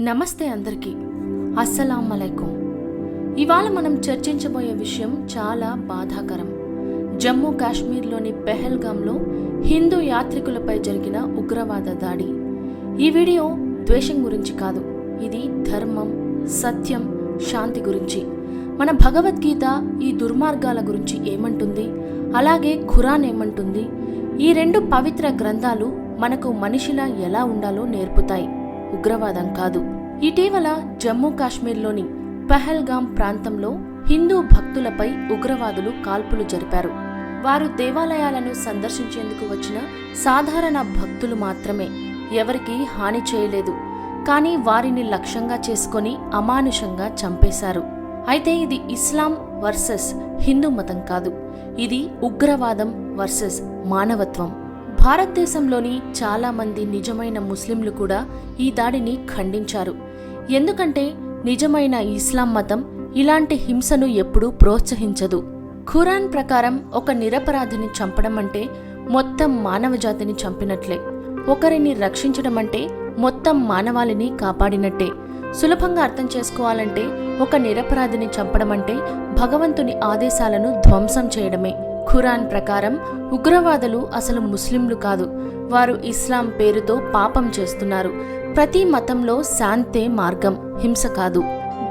నమస్తే అందరికీ, అస్సలాం అలైకుం. ఇవాళ మనం చర్చించబోయే విషయం చాలా బాధాకరం. జమ్మూ కాశ్మీర్లోని పెహల్గాంలో హిందూ యాత్రికులపై జరిగిన ఉగ్రవాద దాడి. ఈ వీడియో ద్వేషం గురించి కాదు, ఇది ధర్మం, సత్యం, శాంతి గురించి. మన భగవద్గీత ఈ దుర్మార్గాల గురించి ఏమంటుంది, అలాగే ఖురాన్ ఏమంటుంది. ఈ రెండు పవిత్ర గ్రంథాలు మనకు మనిషిలా ఎలా ఉండాలో నేర్పుతాయి, ఉగ్రవాదం కాదు. ఇటీవల జమ్మూ కాశ్మీర్లోని పెహల్గాం ప్రాంతంలో హిందూ భక్తులపై ఉగ్రవాదులు కాల్పులు జరిపారు. వారు దేవాలయాలను సందర్శించేందుకు వచ్చిన సాధారణ భక్తులు మాత్రమే, ఎవరికీ హాని చేయలేదు. కానీ వారిని లక్ష్యంగా చేసుకొని అమానుషంగా చంపేశారు. అయితే ఇది ఇస్లాం వర్సెస్ హిందూ మతం కాదు, ఇది ఉగ్రవాదం వర్సెస్ మానవత్వం. భారతదేశంలోని చాలా మంది నిజమైన ముస్లింలు కూడా ఈ దాడిని ఖండించారు. ఎందుకంటే నిజమైన ఇస్లాం మతం ఇలాంటి హింసను ఎప్పుడూ ప్రోత్సహించదు. ఖురాన్ ప్రకారం ఒక నిరపరాధిని చంపడం అంటే మొత్తం మానవజాతిని చంపినట్లే. ఒకరిని రక్షించడం అంటే మొత్తం మానవాళిని కాపాడినట్టే. సులభంగా అర్థం చేసుకోవాలంటే ఒక నిరపరాధిని చంపడం అంటే భగవంతుని ఆదేశాలను ధ్వంసం చేయడమే. ఖురాన్ ప్రకారం ఉగ్రవాదులు అసలు ముస్లింలు కాదు, వారు ఇస్లాం పేరుతో పాపం చేస్తున్నారు. ప్రతి మతంలో శాంతే మార్గం, హింస కాదు.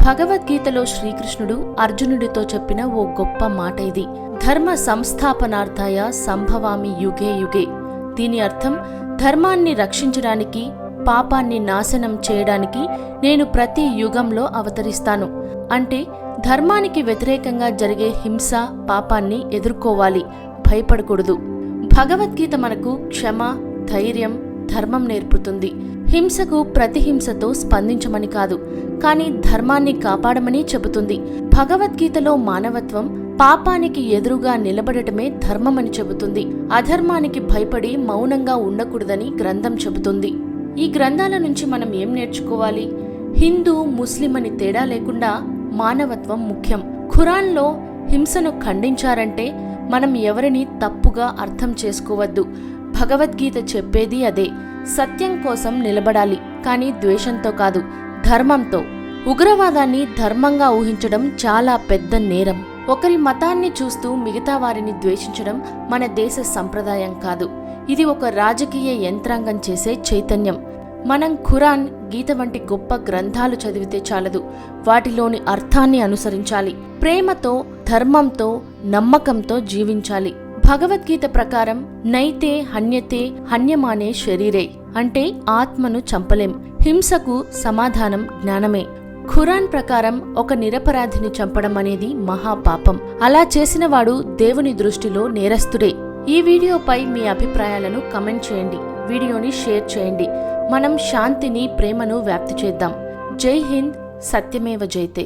భగవద్గీతలో శ్రీకృష్ణుడు అర్జునుడితో చెప్పిన ఓ గొప్ప మాట ఇది: ధర్మ సంస్థాపనార్థాయ సంభవామి యుగే యుగే. దీని అర్థం, ధర్మాన్ని రక్షించడానికి, పాపాన్ని నాశనం చేయడానికి నేను ప్రతి యుగంలో అవతరిస్తాను. అంటే ధర్మానికి వ్యతిరేకంగా జరిగే హింస, పాపాన్ని ఎదుర్కోవాలి, భయపడకూడదు. భగవద్గీత మనకు క్షమ, ధైర్యం, ధర్మం నేర్పుతుంది. హింసకు ప్రతిహింసతో స్పందించమని కాదు, కానీ ధర్మాన్ని కాపాడమని చెబుతుంది. భగవద్గీతలో మానవత్వం, పాపానికి ఎదురుగా నిలబడటమే ధర్మమని చెబుతుంది. అధర్మానికి భయపడి మౌనంగా ఉండకూడదని గ్రంథం చెబుతుంది. ఈ గ్రంథాల నుంచి మనం ఏం నేర్చుకోవాలి? హిందూ, ముస్లిం అని తేడా లేకుండా మానవత్వం ముఖ్యం. ఖురాన్లో హింసను ఖండించారంటే మనం ఎవరిని తప్పుగా అర్థం చేసుకోవద్దు. భగవద్గీత చెప్పేది అదే. సత్యం కోసం నిలబడాలి, కానీ ద్వేషంతో కాదు, ధర్మంతో. ఉగ్రవాదాన్ని ధర్మంగా ఊహించడం చాలా పెద్ద నేరం. ఒకరి మతాన్ని చూస్తూ మిగతా వారిని ద్వేషించడం మన దేశ సంప్రదాయం కాదు. ఇది ఒక రాజకీయ యంత్రాంగం చేసే చైతన్యం. మనం ఖురాన్, గీత వంటి గొప్ప గ్రంథాలు చదివితే చాలదు, వాటిలోని అర్థాన్ని అనుసరించాలి. ప్రేమతో, ధర్మంతో, నమ్మకంతో జీవించాలి. భగవద్గీత ప్రకారం నైతే హన్యతే హన్యమానే శరీరే, అంటే ఆత్మను చంపలేం. హింసకు సమాధానం జ్ఞానమే. ఖురాన్ ప్రకారం ఒక నిరపరాధిని చంపడం అనేది మహాపాపం. అలా చేసినవాడు దేవుని దృష్టిలో నేరస్తుడే. ఈ వీడియోపై మీ అభిప్రాయాలను కమెంట్ చేయండి, వీడియోని షేర్ చేయండి. మనం శాంతిని, ప్రేమను వ్యాప్తి చేద్దాం. జై హింద్, సత్యమేవ జయతే.